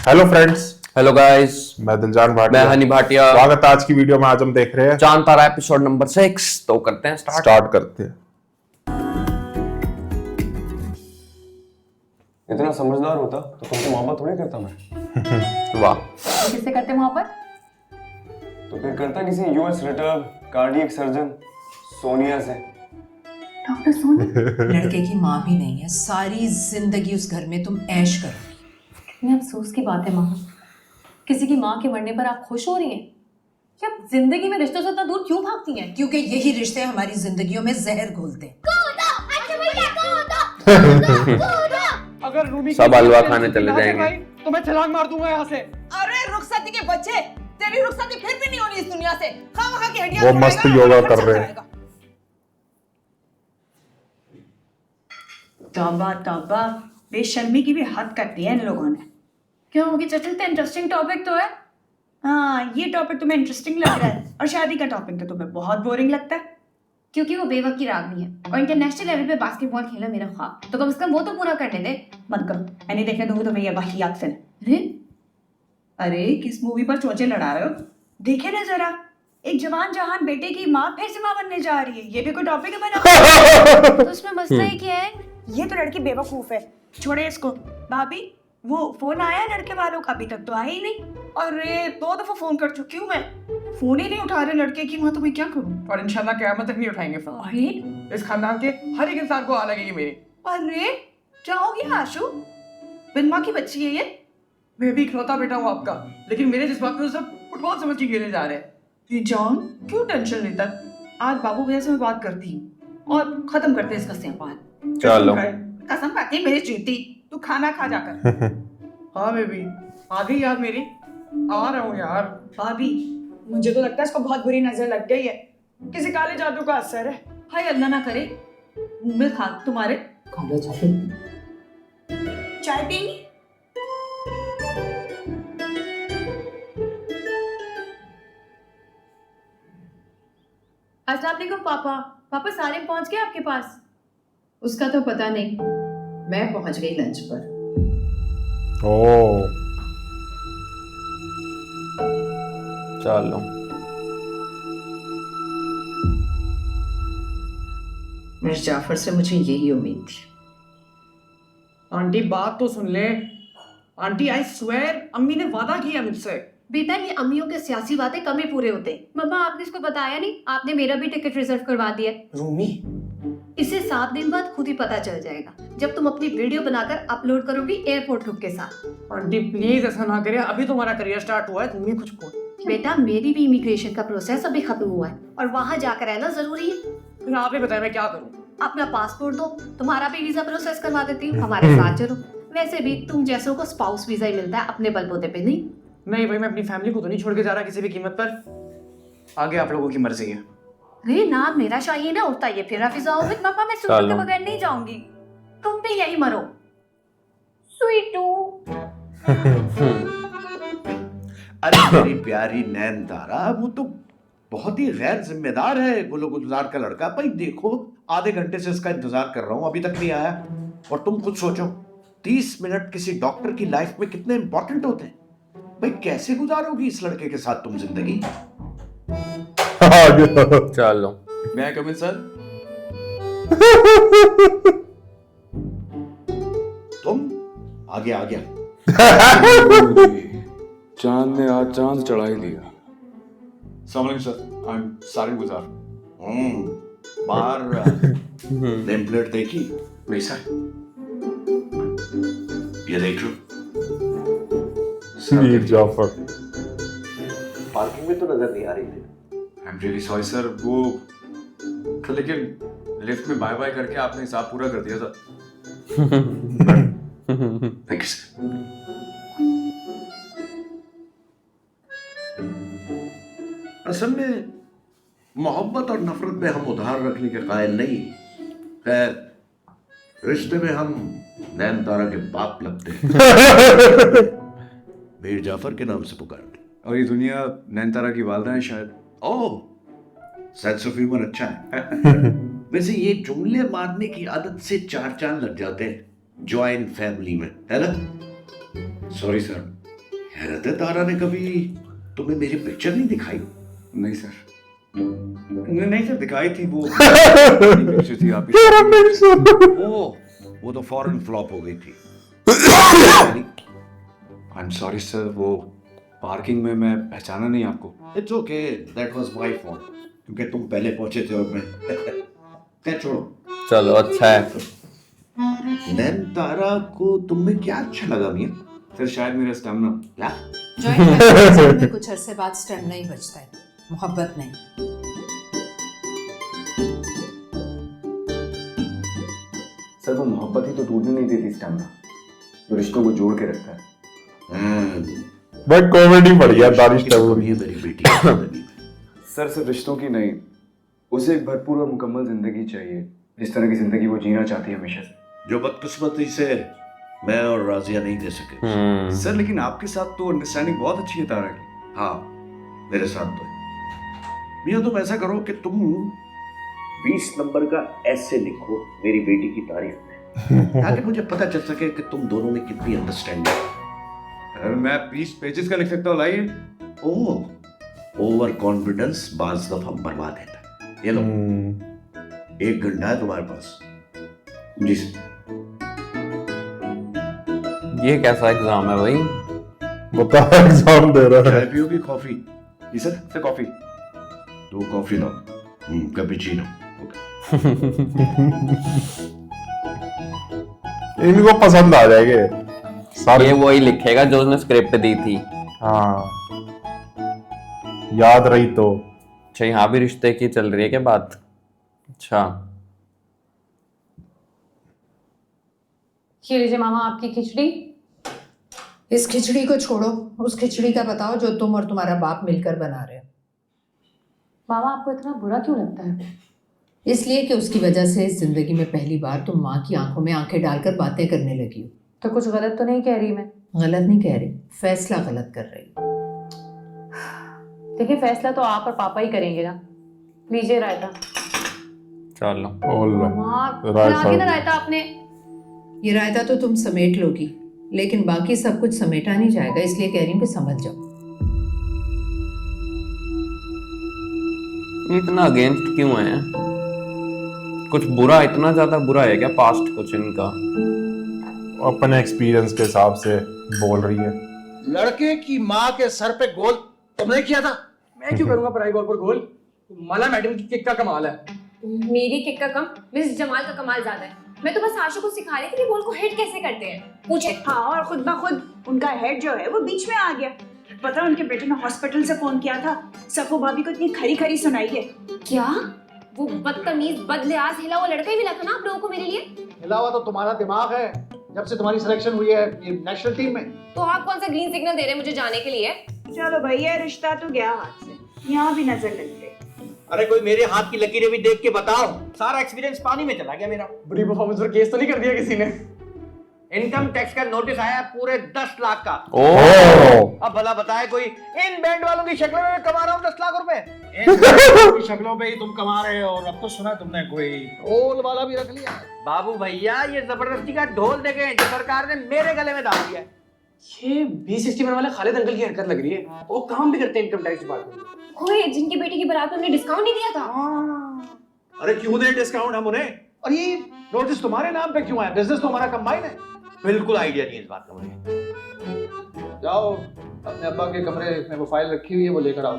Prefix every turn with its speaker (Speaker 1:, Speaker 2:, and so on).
Speaker 1: Hello friends,
Speaker 2: hello guys,
Speaker 1: मैं दिलजान
Speaker 2: मैं
Speaker 1: भाटिया।
Speaker 2: हनी भाटिया।
Speaker 1: स्वागत है आज की वीडियो में। आज हम देख रहे हैं
Speaker 2: चांद तारा एपिसोड नंबर 6। तो करते हैं
Speaker 1: स्टार्ट करते हैं।
Speaker 3: इतना समझदार होता तो तुमसे मोहब्बत थोड़ी करता मैं।
Speaker 2: वाह।
Speaker 4: किससे करते मोहब्बत?
Speaker 3: तो फिर करता किसी US return cardiac surgeon Sonia से।
Speaker 4: डॉक्टर सोनी?
Speaker 5: लड़के की माँ भी नहीं है, सारी जिंदगी उस घर में तुम ऐश करोगी।
Speaker 4: कितने अफसोस की बात है माँ। किसी की माँ के मरने पर आप खुश हो रही हैं? क्या आप जिंदगी में रिश्तों से इतना दूर क्यों भागती हैं?
Speaker 5: क्योंकि यही रिश्ते हमारी जिंदगियों में जहर घोलते हैं।
Speaker 6: अगर रूमी
Speaker 2: सब हलवा खाने चले जाएंगे।
Speaker 6: तो मैं छलांग मार दूंगा यहाँ से।
Speaker 5: अरे रुखसती के बच्चे, तेरी रुखसती फिर भी नहीं होनी इस दुनिया से। खामखा की हड्डियां
Speaker 1: वो
Speaker 5: तोड़ेगा,
Speaker 1: मस्त योगा
Speaker 5: खर्चा
Speaker 1: कर रहे हैं।
Speaker 5: कराएगा।
Speaker 7: तौबा तौबा, बेशर्मी की भी हद कर दी है इन लोगों ने। क्यों होगी जटिल? तो इंटरेस्टिंग टॉपिक तो है। हाँ, ये टॉपिक तुम्हें इंटरेस्टिंग लग रहा है और शादी का टॉपिक तो तुम्हें बहुत बोरिंग लगता है।
Speaker 8: क्योंकि वो बेवक की रागनी है और इंटरनेशनल लेवल पे बास्केटबॉल खेलना मेरा ख्वाब, तो कम से कम वो तो पूरा करने दे।
Speaker 7: मत करो, मैं नहीं देखने दूंगी तुम्हें ये वाहियात फिल्म।
Speaker 8: अरे
Speaker 7: अरे किस मूवी पर चोंचे लड़ा रहे हो? देखे ना जरा, एक जवान जहान बेटे की माँ फिर से माँ बनने जा रही है। ये भी कोई टॉपिक है बना?
Speaker 8: तो उसमें मसला ही क्या है?
Speaker 7: ये तो लड़की बेवकूफ है, छोड़े इसको। भाभी, वो फोन आया लड़के वालों का? अभी तक तो आया ही नहीं। अरे 2 दफा फोन कर चुकी हूँ मैं, फोन ही नहीं उठा रहे लड़के की माँ। तो मैं क्या करूँ?
Speaker 6: और इंशाल्लाह क़यामत तक नहीं उठाएंगे फोन।
Speaker 7: अरे
Speaker 6: इस खानदान के हर एक इंसान को आ लगेगी मेरी।
Speaker 7: अरे क्या हो गया आशु? बिन माँ की बच्ची है ये?
Speaker 6: मैं भी इकलौता बेटा हूँ आपका, लेकिन मेरे जज्बात में सब फुटबॉल समझ के खेले जा रहे हैं।
Speaker 7: ये जॉन क्यों टेंशन लेता? आज बाबू भैया से मैं बात करती हूँ और खत्म करते हैं इसका स्यापाल।
Speaker 2: चलो।
Speaker 7: कसम खाती मेरी चीटी, तू खाना खा जाकर।
Speaker 6: हाँ बेबी, आ गई याद मेरी। आ रहा हूँ यार।
Speaker 7: भाभी, मुझे तो लगता है इसको बहुत बुरी नजर लग गई है, किसी काले जादू का असर है। हाय अल्लाह ना करे मुंह में खाक तुम्हारे। चाय पियेंगी?
Speaker 8: अस्सलाम वालेकुम पापा। पापा सारे पहुंच गए आपके पास?
Speaker 5: उसका तो पता नहीं, मैं पहुंच गई लंच पर।
Speaker 1: ओ
Speaker 2: चलो।
Speaker 5: मिर्ज़ा जाफर से मुझे यही उम्मीद थी।
Speaker 6: आंटी बात तो सुन ले। आंटी आई स्वेयर, अम्मी ने वादा किया मुझसे।
Speaker 8: बेटा, ये अम्मियों के सियासी बातें कम ही पूरे होते हैं। मम्मा, आपने इसको बताया नहीं, आपने मेरा भी टिकट रिजर्व करवा दिया।
Speaker 6: रूमी,
Speaker 8: इसे 7 दिन बाद खुद ही पता चल जाएगा, जब तुम अपनी वीडियो बनाकर अपलोड करोगी एयरपोर्ट लुक के साथ।
Speaker 6: आंटी प्लीज ऐसा ना करिए, अभी तुम्हारा करियर स्टार्ट हुआ है, तुम ही कुछ बोल।
Speaker 8: बेटा, मेरी भी इमिग्रेशन का प्रोसेस अभी खत्म हुआ है और वहाँ जाकर रहना जरूरी है।
Speaker 6: फिर आप ही बताएं मैं क्या करूँ।
Speaker 8: अपना पासपोर्ट दो, तुम्हारा भी वीजा प्रोसेस करवा देती हूँ, हमारे साथ चलो। वैसे भी तुम जैसों को स्पाउस वीजा ही मिलता है, अपने बलबूते पे नहीं।
Speaker 6: नहीं भाई, मैं अपनी फैमिली को तो नहीं छोड़ के जा रहा किसी भी कीमत पर। आगे आप लोगों की मर्जी है।
Speaker 8: अरे नाम मेरा शाही ना उठता, ये फिर फिजा होगी। पापा, मैं सूट के बगैर नहीं जाऊंगी, तुम भी यही मरो। स्वीटू।
Speaker 9: अरे मेरी प्यारी नैन तारा, वो तो बहुत ही गैर जिम्मेदार है गुलजार का लड़का। भाई देखो, आधे घंटे से इसका इंतजार कर रहा हूँ, अभी तक नहीं आया। और तुम खुद सोचो, 30 मिनट किसी डॉक्टर की लाइफ में कितने इंपॉर्टेंट होते हैं। भाई कैसे गुजारोगी इस लड़के के साथ तुम जिंदगी?
Speaker 2: चलो।
Speaker 3: मैं कम इन सर?
Speaker 9: तुम आ गया, आ गया।
Speaker 10: चांद ने आज चांद चढ़ा ही दिया।
Speaker 3: सर, आई एम सारिन गुजार।
Speaker 9: बाहर नेम प्लेट देखी?
Speaker 3: नहीं सर।
Speaker 9: ये देख लो।
Speaker 1: मीर जाफर।
Speaker 9: पार्किंग में तो नजर नहीं आ रही थी।
Speaker 3: I am really sorry sir, वो तो लेकिन लिफ्ट में बाय बाय करके आपने हिसाब पूरा कर दिया था। Thank you sir.
Speaker 9: असल में मोहब्बत और नफरत में हम उधार रखने के कायल नहीं। खैर, रिश्ते में हम नैन तारा के बाप लगते हैं। मीर जाफर के नाम से पुकारते।
Speaker 3: और ये दुनिया नैन तारा की वालदा है शायद।
Speaker 9: ओह, सेंस ऑफ ह्यूमर अच्छा है। वैसे ये जुमले मारने की आदत से 4 चांद लग जाते हैं ज्वाइंट फैमिली में, है ना?
Speaker 3: सॉरी सर,
Speaker 9: हैरत है, तारा ने कभी तुम्हें मेरी पिक्चर नहीं दिखाई?
Speaker 10: नहीं सर, नहीं सर, दिखाई थी वो पिक्चर थी आपकी।
Speaker 9: वो तो फॉरेन फ्लॉप हो गई थी।
Speaker 10: आई एम सॉरी सर, वो पार्किंग में मैं पहचाना नहीं आपको।
Speaker 9: It's okay, that was my fault, क्योंकि तुम पहले पहुंचे थे और मैं क्या छोड़ो।
Speaker 2: चलो अच्छा है।
Speaker 9: नैन तारा को तुम में क्या अच्छा लगा मियां?
Speaker 10: सर शायद मेरा स्टैमिना।
Speaker 9: क्या?
Speaker 5: जॉइंट फैमिली में कुछ अरसे बाद स्टेमिना ही बचता है, मोहब्बत नहीं।
Speaker 10: सर वो मोहब्बत ही तो टूटने नहीं देती स्टैमिना, जो रिश्तों को जोड़ के रखता है।
Speaker 1: बट कॉमेडी बढ़िया दानिश
Speaker 9: ये
Speaker 1: टैगोर।
Speaker 9: मेरी बेटी की जिंदगी में।
Speaker 10: सर सिर्फ रिश्तों की नहीं, उसे एक भरपूर और मुकम्मल जिंदगी चाहिए, जिस तरह की जिंदगी वो जीना चाहती है हमेशा से।
Speaker 9: जो बदकिस्मती से मैं और राजिया नहीं दे सके।
Speaker 10: सर लेकिन आपके साथ तो अंडरस्टैंडिंग बहुत अच्छी है तारा की।
Speaker 9: हाँ, मेरे साथ तो है। मियां तुम ऐसा करो कि तुम 20 नंबर का ऐसे लिखो मेरी बेटी की तारीफ में, ताकि मुझे पता चल सके कि तुम दोनों में कितनी अंडरस्टैंडिंग है।
Speaker 10: सर मैं 20 पेजेस का लिख सकता हूँ, लाइए।
Speaker 9: ओह, ओवर कॉन्फिडेंस बाज दफा मरवा देता है। ये लो, 1 घंटा है तुम्हारे पास। जी सर।
Speaker 2: ये कैसा एग्जाम है भाई?
Speaker 1: बता एग्जाम दे रहा है।
Speaker 9: चाय पियोगी कॉफी?
Speaker 10: जी सर, सर कॉफी।
Speaker 9: 2 कॉफी लो, कैपुचिनो।
Speaker 1: इनको पसंद आ जाएंगे सारे।
Speaker 2: ये वही लिखेगा जो उसने स्क्रिप्ट दी थी।
Speaker 1: हाँ, याद रही तो।
Speaker 2: अच्छा यहाँ भी रिश्ते की चल रही है क्या बात? अच्छा
Speaker 4: ये लीजिए मामा आपकी खिचड़ी।
Speaker 5: इस खिचड़ी को छोड़ो, उस खिचड़ी का बताओ जो तुम और तुम्हारा बाप मिलकर बना रहे हो।
Speaker 4: मामा आपको इतना बुरा क्यों लगता है?
Speaker 5: इसलिए कि उसकी वजह से इस जिंदगी में पहली बार तुम माँ की आंखों में आंखें डालकर बातें करने लगी हो।
Speaker 4: तो कुछ गलत तो नहीं कह रही मैं?
Speaker 5: गलत नहीं कह रही, फैसला गलत कर रही हो।
Speaker 4: देखिए फैसला तो आप और पापा ही करेंगे ना। लीजिए रायता।
Speaker 2: चलो।
Speaker 4: मामा
Speaker 1: रायता।
Speaker 4: खिला के ना रायता आपने।
Speaker 5: ये रायता तो तुम समेट लोगी, लेकिन बाकी सब कुछ समेटा नहीं जाएगा, इसलिए कह रही हूँ कि समझ जाओ।
Speaker 2: इतना अगेंस्ट क्यों है? कुछ बुरा, इतना ज्यादा बुरा है क्या पास्ट कुछ इनका?
Speaker 1: अपने एक्सपीरियंस के हिसाब से बोल रही है।
Speaker 9: लड़के की माँ के सर पे गोल तुमने किया था?
Speaker 6: मैं क्यों करूंगा पढ़ाई गोल पर गोल? मला मैडम की किक का कमाल है।
Speaker 8: मेरी किक का कम मिस जमाल का कमाल ज्यादा है। मैं तो बस आशु को सिखा रही थी कि बॉल को हिट कैसे करते हैं। पूछे।
Speaker 7: हाँ, और खुद ब खुद उनका हेड जो है वो बीच में आ गया। पता है उनके बेटे ने हॉस्पिटल से फोन किया था, सफो भाभी को इतनी खरी खरी सुनाई है।
Speaker 8: क्या वो बदतमीज बदलियाज हिला हुआ लड़का ही मिला था ना आप लोगों को मेरे लिए?
Speaker 9: हिला हुआ तो तुम्हारा दिमाग है, जब से तुम्हारी सिलेक्शन हुई है ये नेशनल टीम में।
Speaker 8: तो आप कौन सा ग्रीन सिग्नल दे रहे हैं मुझे जाने के लिए?
Speaker 7: चलो भैया, रिश्ता तो गया हाथ से, यहाँ भी नजर लग गई।
Speaker 11: अरे कोई मेरे हाथ की लकीरें भी देख के बताओ, सारा एक्सपीरियंस पानी में चला गया मेरा।
Speaker 6: बुरी परफॉर्मेंस पर केस तो नहीं कर दिया किसी ने?
Speaker 11: इनकम टैक्स का नोटिस आया पूरे 10 लाख का।
Speaker 2: ओह
Speaker 11: अब भला बताए कोई, इन बैंड वालों की शक्लों में कमा रहा हूँ 10 लाख रुपए।
Speaker 9: इन बैंड की शक्लों पे ही तुम कमा रहे हो, और अब तो सुना तुमने कोई ढोल वाला भी रख लिया।
Speaker 11: बाबू भैया ये जबरदस्ती का ढोल देके जो सरकार ने मेरे गले में डाल दिया है।
Speaker 6: ये B61 वाले खालिद अंकल की हरकत लग रही है। वो काम भी करते हैं इनकम टैक्स डिपार्टमेंट में।
Speaker 8: ओए जिनकी बेटी की बारात में हमने डिस्काउंट नहीं दिया था।
Speaker 9: अरे क्यों दे डिस्काउंट हम उन्हें? और ये नोटिस तुम्हारे नाम पे क्यों आया? बिजनेस तो हमारा कंबाइन है।
Speaker 11: बिल्कुल आइडिया नहीं है इस बात का मुझे।
Speaker 3: जाओ अपने अब्बा के कमरे में वो फाइल रखी हुई है वो लेकर आओ।